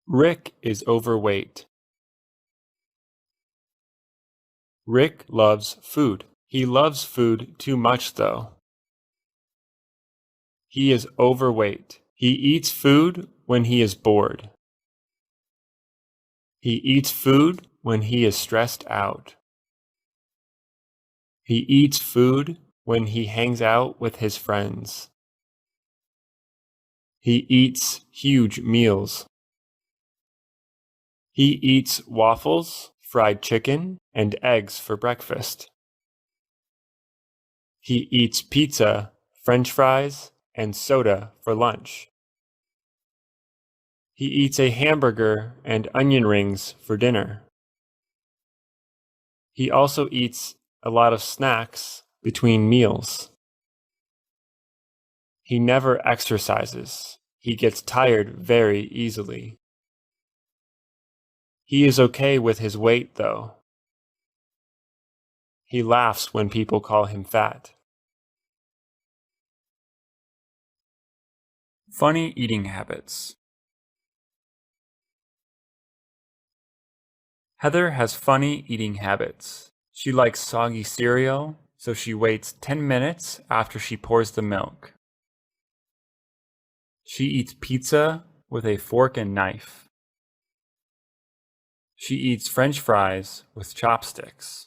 Rick is overweight. Rick loves food. He loves food too much, though. He is overweight. He eats food when he is bored. He eats food when he is stressed out. He eats food when he hangs out with his friends. He eats huge meals. He eats waffles, fried chicken, and eggs for breakfast. He eats pizza, French fries, and soda for lunch. He eats a hamburger and onion rings for dinner. He also eats a lot of snacks between meals. He never exercises. He gets tired very easily. He is okay with his weight, though. He laughs when people call him fat. Funny eating habits. Heather has funny eating habits. She likes soggy cereal, so she waits 10 minutes after she pours the milk. She eats pizza with a fork and knife. She eats French fries with chopsticks.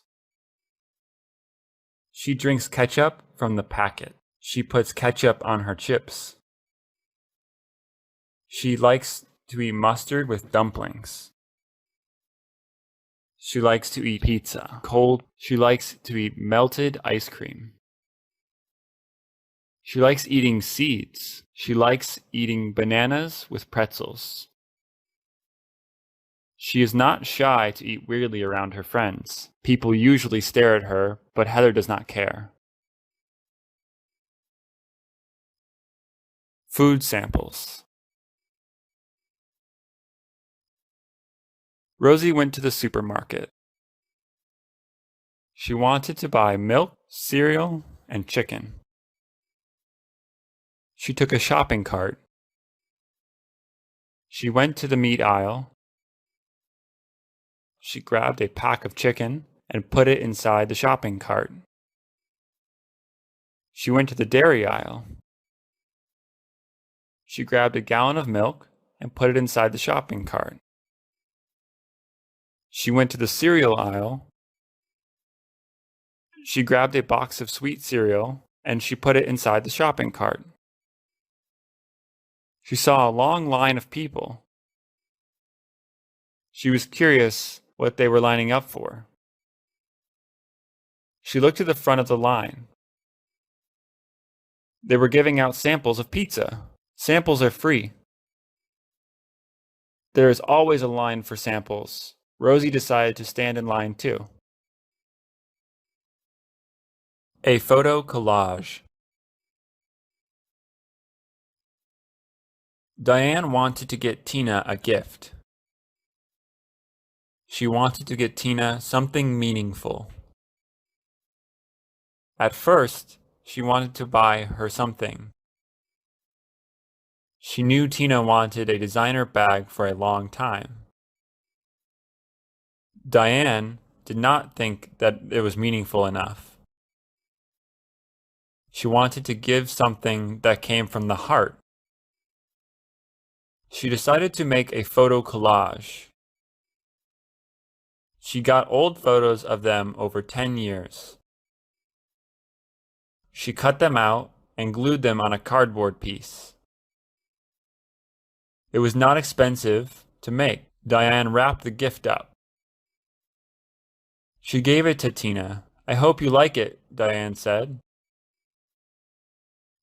She drinks ketchup from the packet. She puts ketchup on her chips. She likes to eat mustard with dumplings. She likes to eat pizza cold. She likes to eat melted ice cream. She likes eating seeds. She likes eating bananas with pretzels. She is not shy to eat weirdly around her friends. People usually stare at her, but Heather does not care. Food samples. Rosie went to the supermarket. She wanted to buy milk, cereal, and chicken. She took a shopping cart. She went to the meat aisle. She grabbed a pack of chicken and put it inside the shopping cart. She went to the dairy aisle. She grabbed a gallon of milk and put it inside the shopping cart. She went to the cereal aisle. She grabbed a box of sweet cereal and she put it inside the shopping cart. She saw a long line of people. She was curious what they were lining up for. She looked to the front of the line. They were giving out samples of pizza. Samples are free. There is always a line for samples. Rosie decided to stand in line too. A photo collage. Diane wanted to get Tina a gift. She wanted to get Tina something meaningful. At first, she wanted to buy her something. She knew Tina wanted a designer bag for a long time. Diane did not think that it was meaningful enough. She wanted to give something that came from the heart. She decided to make a photo collage. She got old photos of them over 10 years. She cut them out and glued them on a cardboard piece. It was not expensive to make. Diane wrapped the gift up. She gave it to Tina. "I hope you like it," Diane said.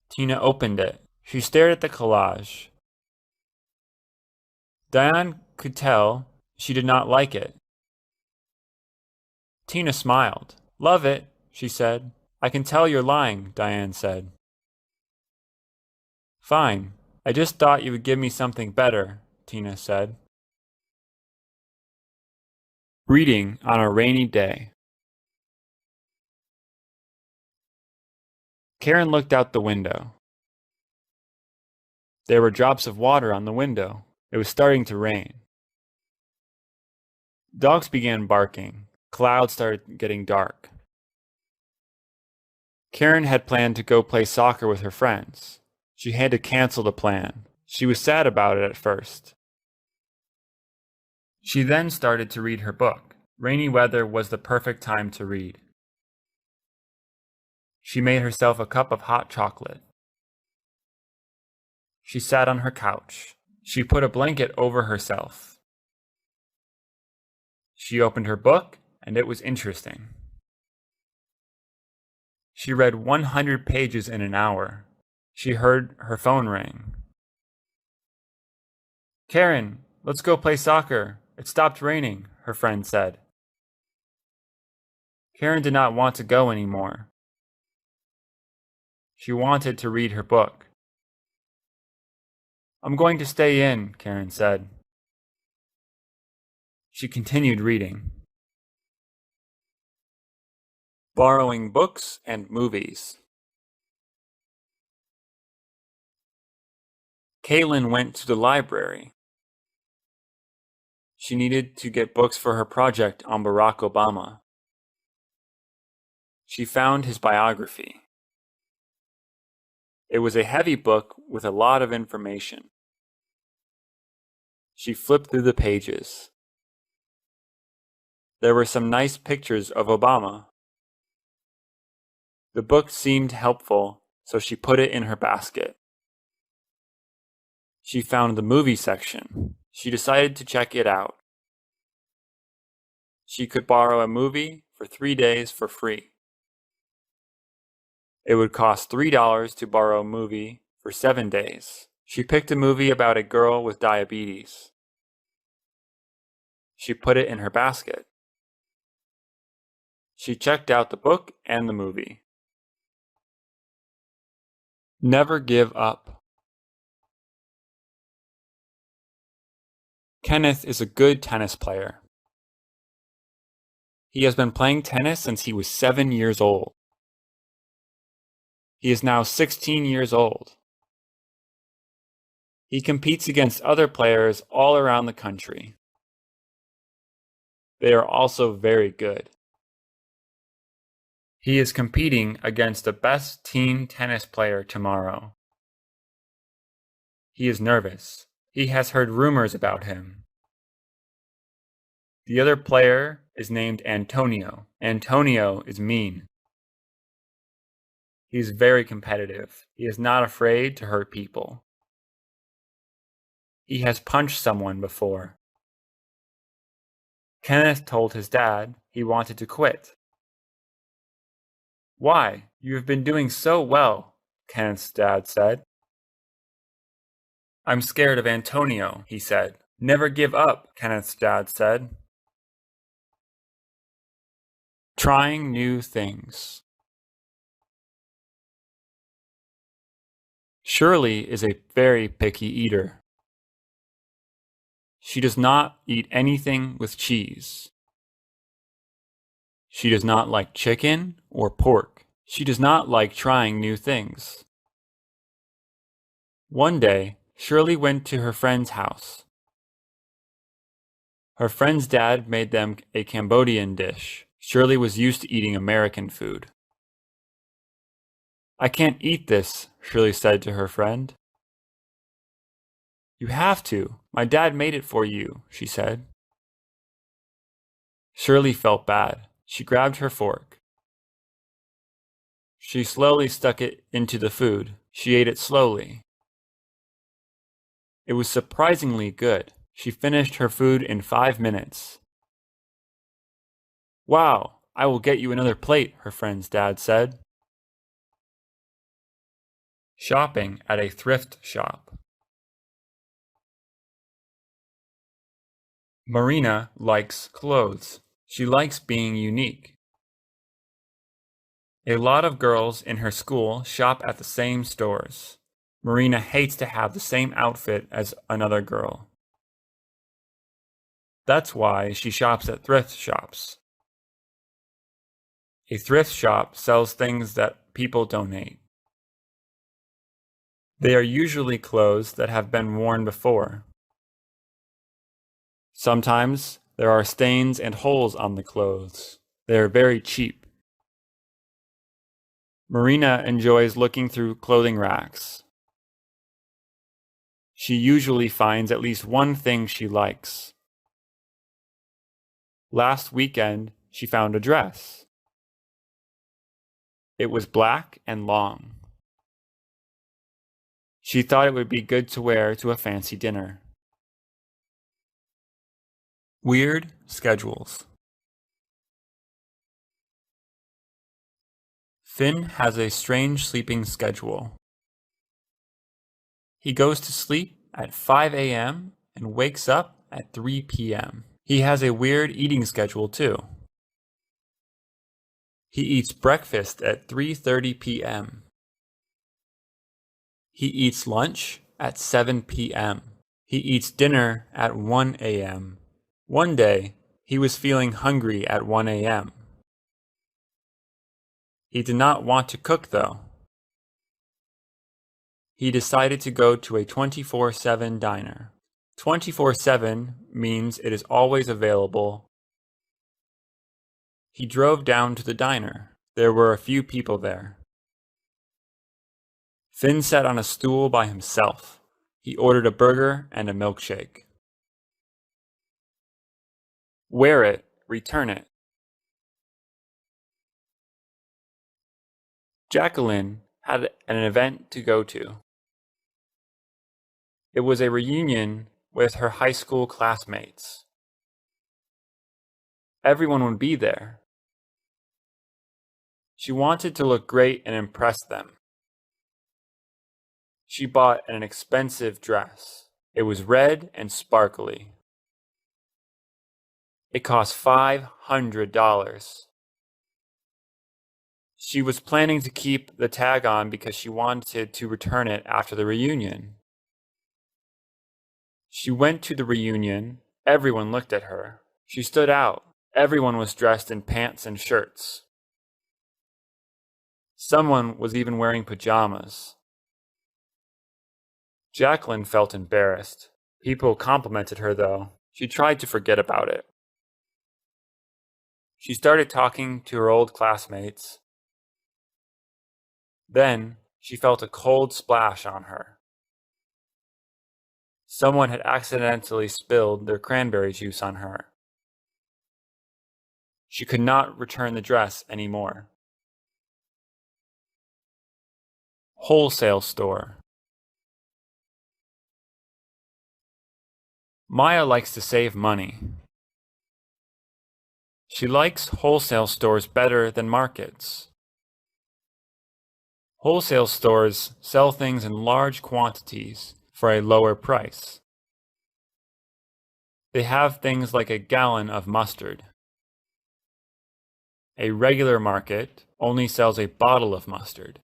Tina opened it. She stared at the collage. Diane could tell she did not like it. Tina smiled. "Love it," she said. "I can tell you're lying," Diane said. "Fine. I just thought you would give me something better," Tina said. Reading on a rainy day. Karen looked out the window. There were drops of water on the window. It was starting to rain. Dogs began barking. Clouds started getting dark. Karen had planned to go play soccer with her friends. She had to cancel the plan. She was sad about it at first. She then started to read her book. Rainy weather was the perfect time to read. She made herself a cup of hot chocolate. She sat on her couch. She put a blanket over herself. She opened her book, and it was interesting. She read 100 pages in an hour. She heard her phone ring. Karen, let's go play soccer. It stopped raining, her friend said. Karen did not want to go anymore. She wanted to read her book. I'm going to stay in, Karen said. She continued reading. Borrowing books and movies. Caitlin went to the library. She needed to get books for her project on Barack Obama. She found his biography. It was a heavy book with a lot of information. She flipped through the pages. There were some nice pictures of Obama. The book seemed helpful, so she put it in her basket. She found the movie section. She decided to check it out. She could borrow a movie for 3 days for free. It would cost $3 to borrow a movie for 7 days. She picked a movie about a girl with diabetes. She put it in her basket. She checked out the book and the movie. Never give up. Kenneth is a good tennis player. He has been playing tennis since he was 7 years old. He is now 16 years old. He competes against other players all around the country. They are also very good. He is competing against the best teen tennis player tomorrow. He is nervous. He has heard rumors about him. The other player is named Antonio. Antonio is mean. He is very competitive. He is not afraid to hurt people. He has punched someone before. Kenneth told his dad he wanted to quit. Why? You have been doing so well, Kenneth's dad said. I'm scared of Antonio, he said. Never give up, Kenneth's dad said. Trying new things. Shirley is a very picky eater. She does not eat anything with cheese. She does not like chicken or pork. She does not like trying new things. One day, Shirley went to her friend's house. Her friend's dad made them a Cambodian dish. Shirley was used to eating American food. I can't eat this, Shirley said to her friend. You have to. My dad made it for you, she said. Shirley felt bad. She grabbed her fork. She slowly stuck it into the food. She ate it slowly. It was surprisingly good. She finished her food in 5 minutes. Wow, I will get you another plate, her friend's dad said. Shopping at a thrift shop. Marina likes clothes. She likes being unique. A lot of girls in her school shop at the same stores. Marina hates to have the same outfit as another girl. That's why she shops at thrift shops. A thrift shop sells things that people donate. They are usually clothes that have been worn before. Sometimes There are stains and holes on the clothes. They are very cheap. Marina enjoys looking through clothing racks. She usually finds at least one thing she likes. Last weekend, she found a dress. It was black and long. She thought it would be good to wear to a fancy dinner. Weird schedules. Finn has a strange sleeping schedule. He goes to sleep at 5 a.m. and wakes up at 3 p.m. He has a weird eating schedule too. He eats breakfast at 3:30 p.m. He eats lunch at 7 p.m. He eats dinner at 1 a.m. One day, he was feeling hungry at 1 a.m. He did not want to cook though. He decided to go to a 24/7 diner. 24/7 means it is always available. He drove down to the diner. There were a few people there. Finn sat on a stool by himself. He ordered a burger and a milkshake. Wear it, return it. Jacqueline had an event to go to. It was a reunion with her high school classmates. Everyone would be there. She wanted to look great and impress them. She bought an expensive dress. It was red and sparkly. It cost $500. She was planning to keep the tag on because she wanted to return it after the reunion. She went to the reunion. Everyone looked at her. She stood out. Everyone was dressed in pants and shirts. Someone was even wearing pajamas. Jacqueline felt embarrassed. People complimented her though. She tried to forget about it. She started talking to her old classmates. Then she felt a cold splash on her. Someone had accidentally spilled their cranberry juice on her. She could not return the dress anymore. Wholesale store. Maya likes to save money. She likes wholesale stores better than markets. Wholesale stores sell things in large quantities for a lower price. They have things like a gallon of mustard. A regular market only sells a bottle of mustard.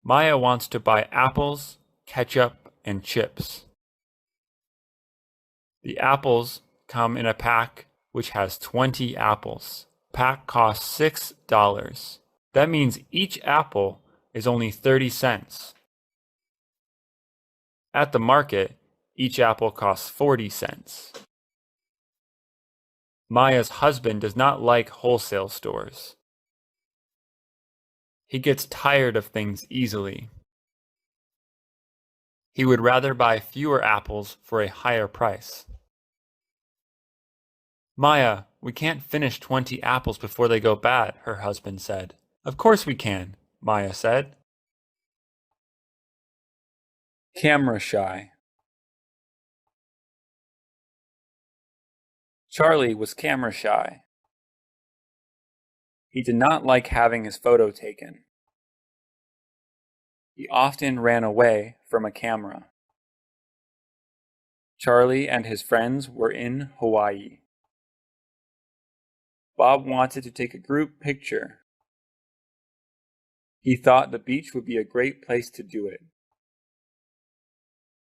Maya wants to buy apples, ketchup, and chips. The apples come in a pack which has 20 apples. Pack costs $6. That means each apple is only 30 cents. At the market, each apple costs 40 cents. Maya's husband does not like wholesale stores. He gets tired of things easily. He would rather buy fewer apples for a higher price. Maya, we can't finish 20 apples before they go bad, her husband said. Of course we can, Maya said. Camera shy. Charlie was camera shy. He did not like having his photo taken. He often ran away from a camera. Charlie and his friends were in Hawaii. Bob wanted to take a group picture. He thought the beach would be a great place to do it.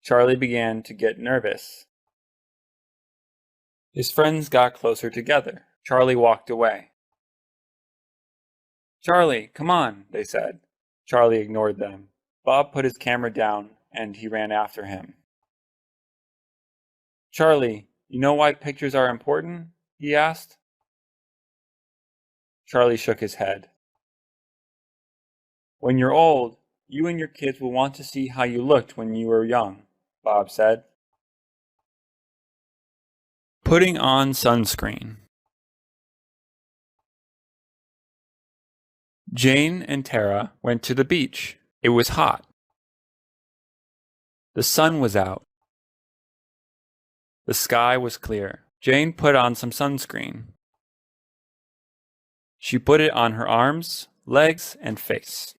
Charlie began to get nervous. His friends got closer together. Charlie walked away. Charlie, come on, they said. Charlie ignored them. Bob put his camera down and he ran after him. Charlie, You know why pictures are important? He asked. Charlie shook his head. When you're old, you and your kids will want to see how you looked when you were young, Bob said. Putting on sunscreen. Jane and Tara went to the beach. It was hot. The sun was out. The sky was clear. Jane put on some sunscreen. She put it on her arms, legs, and face.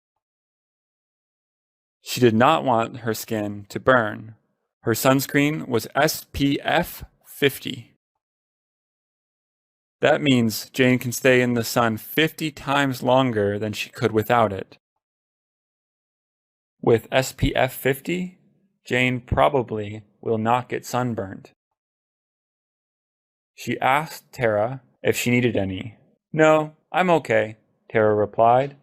She did not want her skin to burn. Her sunscreen was SPF 50. That means Jane can stay in the sun 50 times longer than she could without it. With SPF 50, Jane probably will not get sunburned. She asked Tara if she needed any. No, I'm okay, Tara replied.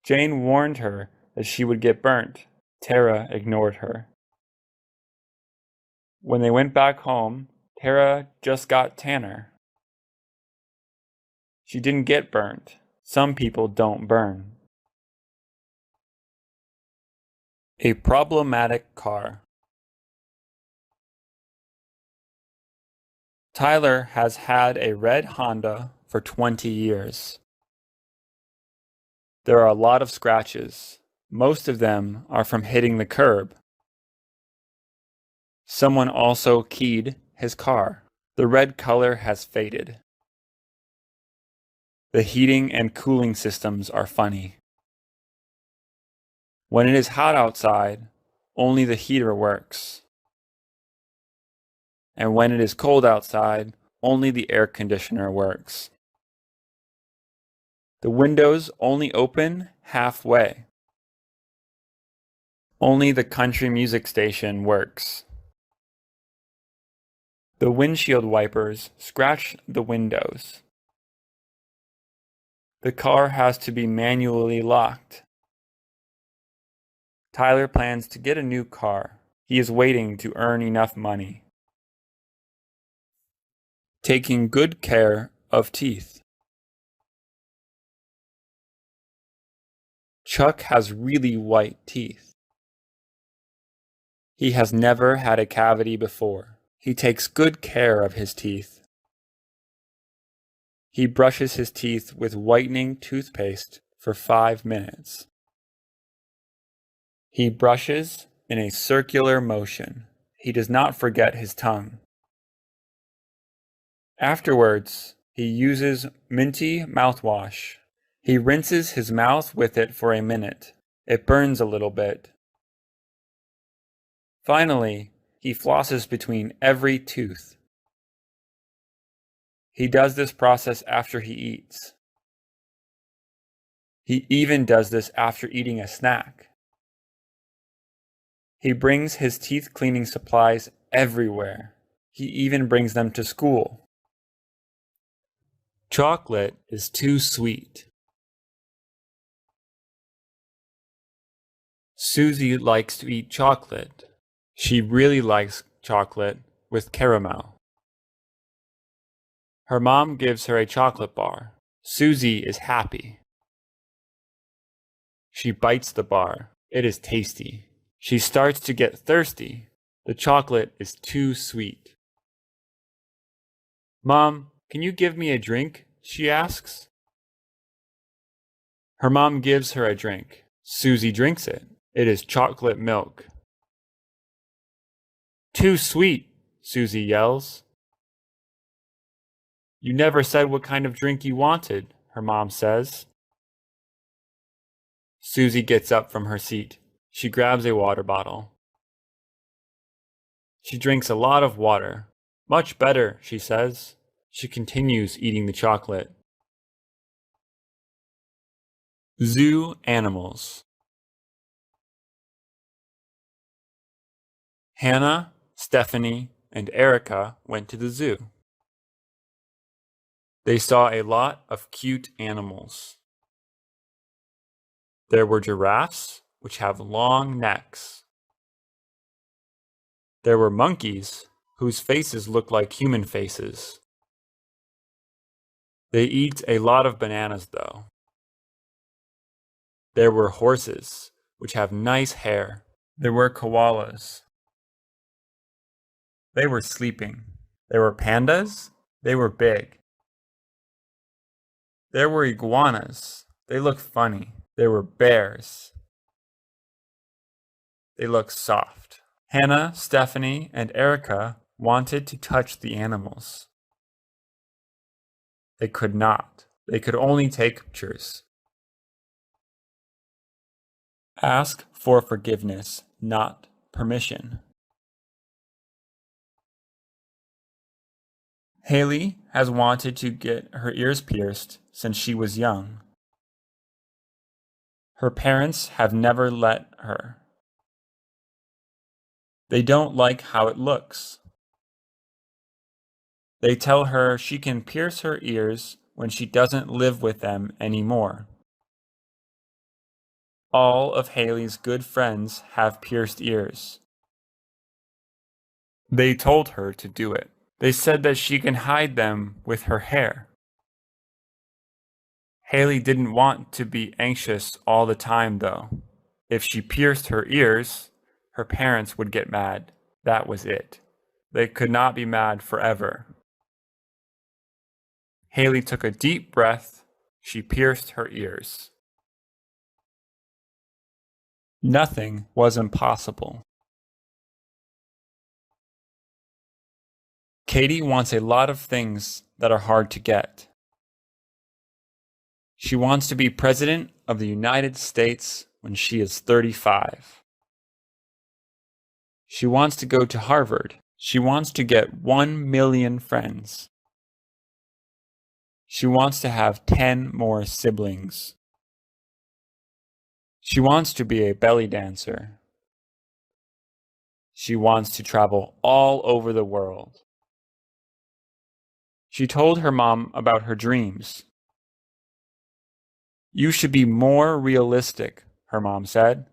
Jane warned her that she would get burnt. Tara ignored her. When they went back home, Tara just got tanner. She didn't get burnt. Some people don't burn. A problematic car. Tyler has had a red Honda for 20 years. There are a lot of scratches. Most of them are from hitting the curb. Someone also keyed his car. The red color has faded. The heating and cooling systems are funny. When it is hot outside, only the heater works. And when it is cold outside, only the air conditioner works. The windows only open halfway. Only the country music station works. The windshield wipers scratch the windows. The car has to be manually locked. Tyler plans to get a new car. He is waiting to earn enough money. Taking good care of teeth. Chuck has really white teeth. He has never had a cavity before. He takes good care of his teeth. He brushes his teeth with whitening toothpaste for 5 minutes. He brushes in a circular motion. He does not forget his tongue. Afterwards, he uses minty mouthwash. He rinses his mouth with it for a minute. It burns a little bit. Finally, he flosses between every tooth. He does this process after he eats. He even does this after eating a snack. He brings his teeth cleaning supplies everywhere. He even brings them to school. Chocolate is too sweet. Susie likes to eat chocolate. She really likes chocolate with caramel. Her mom gives her a chocolate bar. Susie is happy. She bites the bar. It is tasty. She starts to get thirsty. The chocolate is too sweet. Mom, can you give me a drink? She asks. Her mom gives her a drink. Susie drinks it. It is chocolate milk. Too sweet, Susie yells. You never said what kind of drink you wanted, her mom says. Susie gets up from her seat. She grabs a water bottle. She drinks a lot of water. Much better, she says. She continues eating the chocolate. Zoo animals. Hannah, Stephanie, and Erica went to the zoo. They saw a lot of cute animals. There were giraffes, which have long necks. There were monkeys, whose faces look like human faces. They eat a lot of bananas, though. There were horses, which have nice hair. There were koalas. They were sleeping. There were pandas. They were big. There were iguanas. They looked funny. There were bears. They looked soft. Hannah, Stephanie, and Erica wanted to touch the animals. They could not. They could only take pictures. Ask for forgiveness, not permission. Haley has wanted to get her ears pierced since she was young. Her parents have never let her. They don't like how it looks. They tell her she can pierce her ears when she doesn't live with them anymore. All of Haley's good friends have pierced ears. They told her to do it. They said that she can hide them with her hair. Haley didn't want to be anxious all the time, though. If she pierced her ears, her parents would get mad. That was it. They could not be mad forever. Haley took a deep breath. She pierced her ears. Nothing was impossible. Katie wants a lot of things that are hard to get. She wants to be President of the United States when she is 35. She wants to go to Harvard. She wants to get 1 million friends. She wants to have 10 more siblings. She wants to be a belly dancer. She wants to travel all over the world. She told her mom about her dreams. You should be more realistic, her mom said.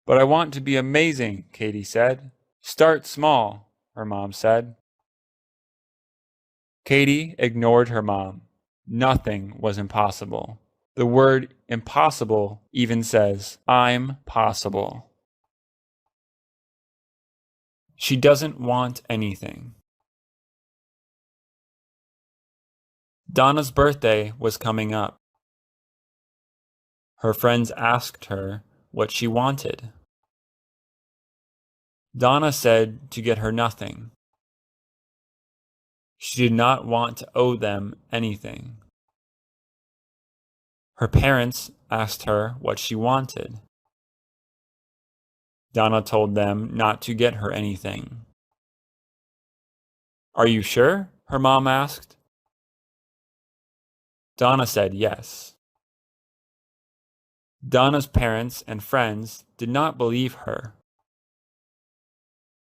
But I want to be amazing, Katie said. Start small, her mom said. Katie ignored her mom. Nothing was impossible. The word impossible even says, I'm possible. She doesn't want anything. Donna's birthday was coming up. Her friends asked her what she wanted. Donna said to get her nothing. She did not want to owe them anything. Her parents asked her what she wanted. Donna told them not to get her anything. Are you sure? Her mom asked. Donna said yes. Donna's parents and friends did not believe her.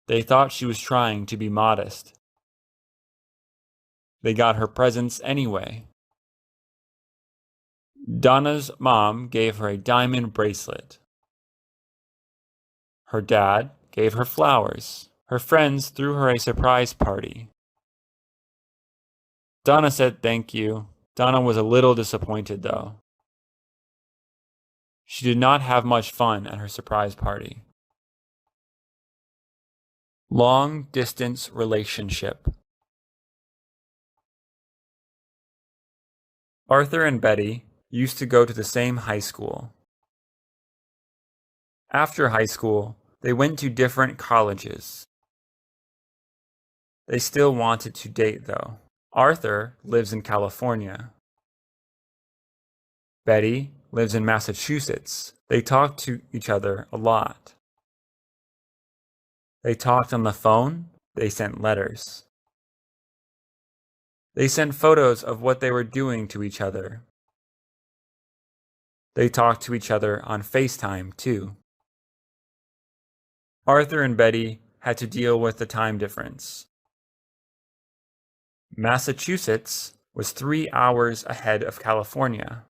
They thought she was trying to be modest. They got her presents anyway. Donna's mom gave her a diamond bracelet. Her dad gave her flowers. Her friends threw her a surprise party. Donna said thank you. Donna was a little disappointed, though. She did not have much fun at her surprise party. Long-distance relationship. Arthur and Betty used to go to the same high school. After high school, they went to different colleges. They still wanted to date, though. Arthur lives in California. Betty lives in Massachusetts. They talk to each other a lot. They talked on the phone. They sent letters. They sent photos of what they were doing to each other. They talked to each other on FaceTime, too. Arthur and Betty had to deal with the time difference. Massachusetts was 3 hours ahead of California.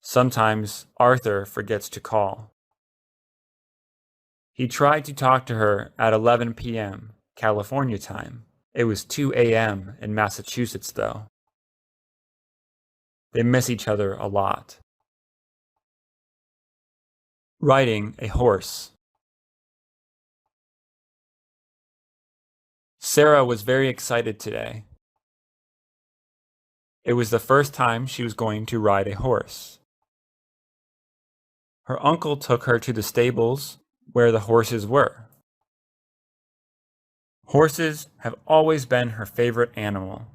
Sometimes Arthur forgets to call. He tried to talk to her at 11 p.m. California time. It was 2 a.m. in Massachusetts, though. They miss each other a lot. Riding a horse. Sarah was very excited today. It was the first time she was going to ride a horse. Her uncle took her to the stables where the horses were. Horses have always been her favorite animal.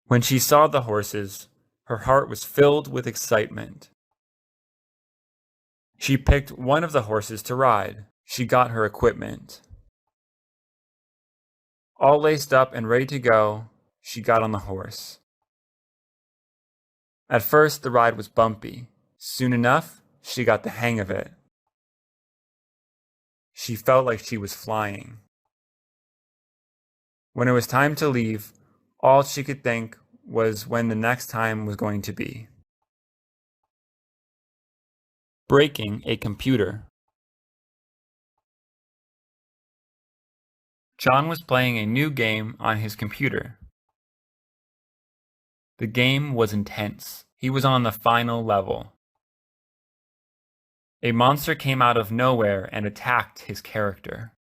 When she saw the horses, her heart was filled with excitement. She picked one of the horses to ride. She got her equipment. All laced up and ready to go, she got on the horse. At first, the ride was bumpy. Soon enough, she got the hang of it. She felt like she was flying. When it was time to leave, all she could think was when the next time was going to be. Breaking a computer. John was playing a new game on his computer. The game was intense. He was on the final level. A monster came out of nowhere and attacked his character.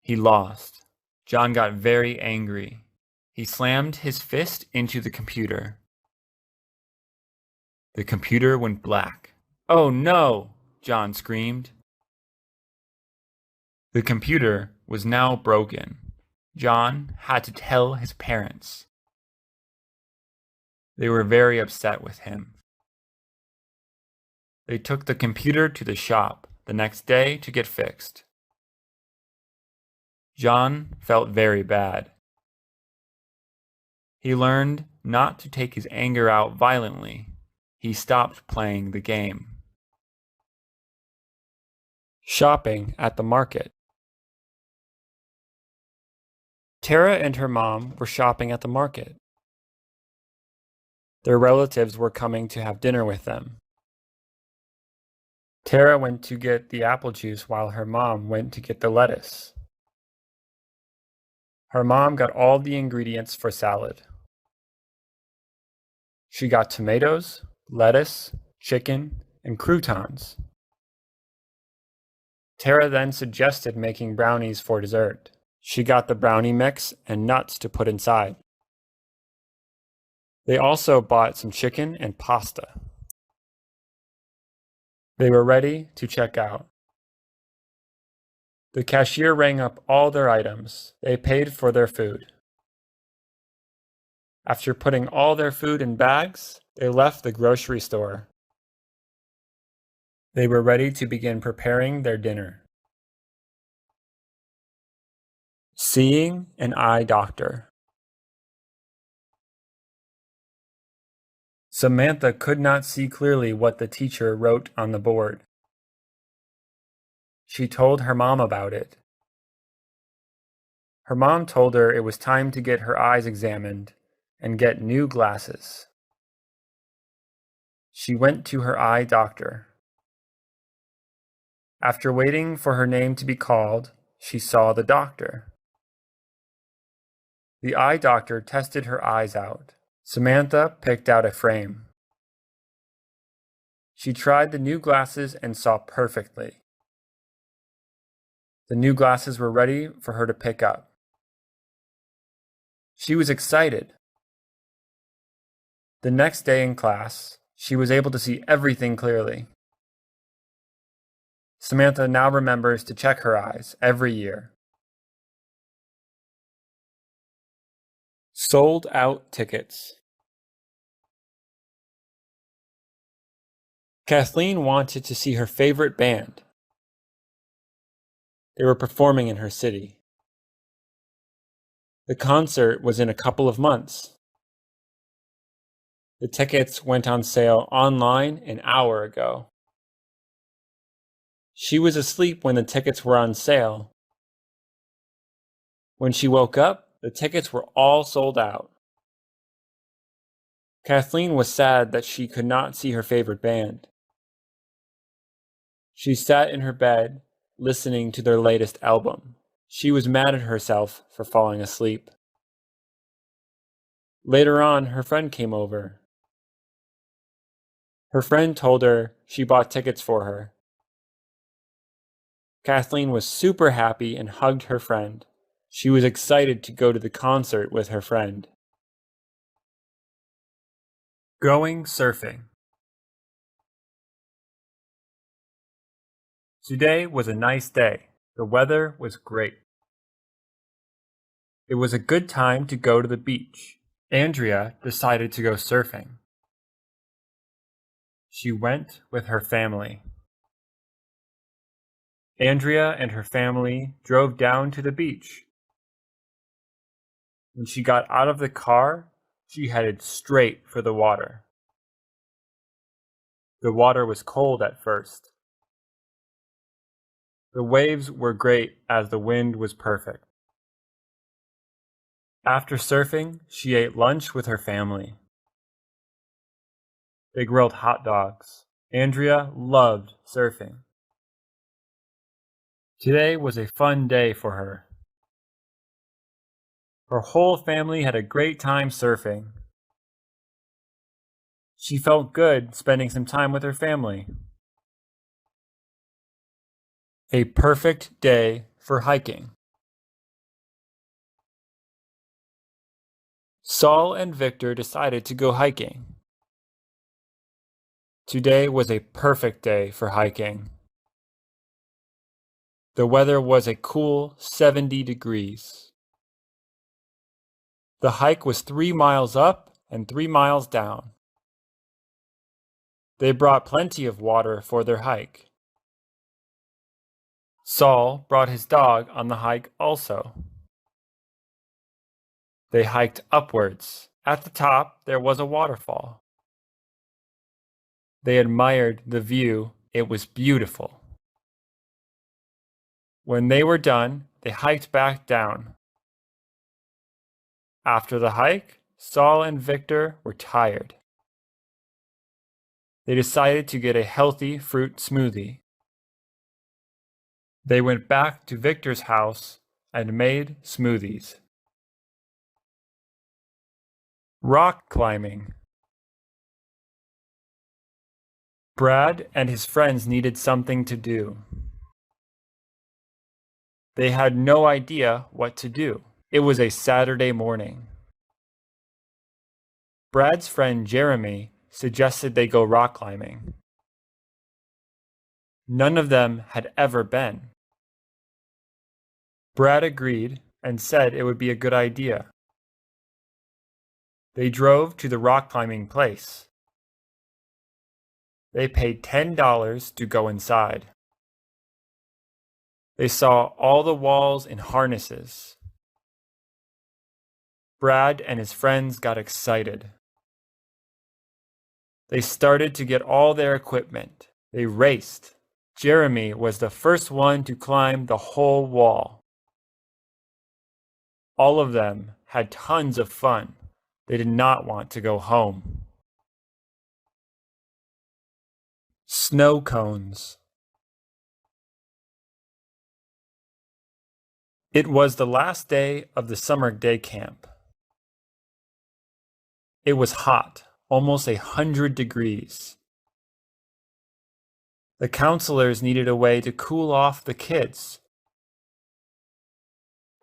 He lost. John got very angry. He slammed his fist into the computer. The computer went black. "Oh no!" John screamed. The computer was now broken. John had to tell his parents. They were very upset with him. They took the computer to the shop the next day to get fixed. John felt very bad. He learned not to take his anger out violently. He stopped playing the game. Shopping at the market. Tara and her mom were shopping at the market. Their relatives were coming to have dinner with them. Tara went to get the apple juice while her mom went to get the lettuce. Her mom got all the ingredients for salad. She got tomatoes, lettuce, chicken, and croutons. Tara then suggested making brownies for dessert. She got the brownie mix and nuts to put inside. They also bought some chicken and pasta. They were ready to check out. The cashier rang up all their items. They paid for their food. After putting all their food in bags, they left the grocery store. They were ready to begin preparing their dinner. Seeing an eye doctor. Samantha could not see clearly what the teacher wrote on the board. She told her mom about it. Her mom told her it was time to get her eyes examined and get new glasses. She went to her eye doctor. After waiting for her name to be called, she saw the doctor. The eye doctor tested her eyes out. Samantha picked out a frame. She tried the new glasses and saw perfectly. The new glasses were ready for her to pick up. She was excited. The next day in class, she was able to see everything clearly. Samantha now remembers to check her eyes every year. Sold out tickets. Kathleen wanted to see her favorite band. They were performing in her city. The concert was in a couple of months. The tickets went on sale online an hour ago. She was asleep when the tickets were on sale. When she woke up, the tickets were all sold out. Kathleen was sad that she could not see her favorite band. She sat in her bed, listening to their latest album. She was mad at herself for falling asleep. Later on, her friend came over. Her friend told her she bought tickets for her. Kathleen was super happy and hugged her friend. She was excited to go to the concert with her friend. Going surfing. Today was a nice day. The weather was great. It was a good time to go to the beach. Andrea decided to go surfing. She went with her family. Andrea and her family drove down to the beach. When she got out of the car, she headed straight for the water. The water was cold at first. The waves were great as the wind was perfect. After surfing, she ate lunch with her family. They grilled hot dogs. Andrea loved surfing. Today was a fun day for her. Her whole family had a great time surfing. She felt good spending some time with her family. A perfect day for hiking. Saul and Victor decided to go hiking. Today was a perfect day for hiking. The weather was a cool 70 degrees. The hike was 3 miles up and 3 miles down. They brought plenty of water for their hike. Saul brought his dog on the hike also. They hiked upwards. At the top, there was a waterfall. They admired the view. It was beautiful. When they were done, they hiked back down. After the hike, Saul and Victor were tired. They decided to get a healthy fruit smoothie. They went back to Victor's house and made smoothies. Rock climbing. Brad and his friends needed something to do. They had no idea what to do. It was a Saturday morning. Brad's friend Jeremy suggested they go rock climbing. None of them had ever been. Brad agreed and said it would be a good idea. They drove to the rock climbing place. They paid $10 to go inside. They saw all the walls in harnesses. Brad and his friends got excited. They started to get all their equipment. They raced. Jeremy was the first one to climb the whole wall. All of them had tons of fun. They did not want to go home. Snow cones. It was the last day of the summer day camp. It was hot, almost 100 degrees. The counselors needed a way to cool off the kids.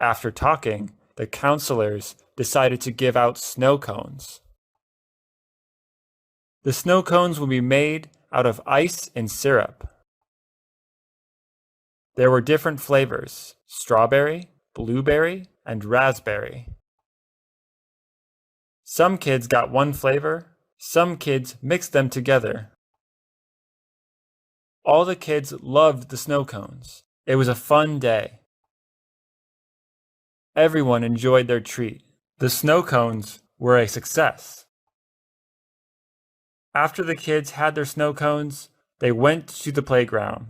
After talking, the counselors decided to give out snow cones. The snow cones would be made out of ice and syrup. There were different flavors: strawberry, blueberry, and raspberry. Some kids got one flavor, some kids mixed them together. All the kids loved the snow cones. It was a fun day. Everyone enjoyed their treat. The snow cones were a success. After the kids had their snow cones, they went to the playground.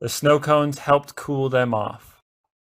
The snow cones helped cool them off.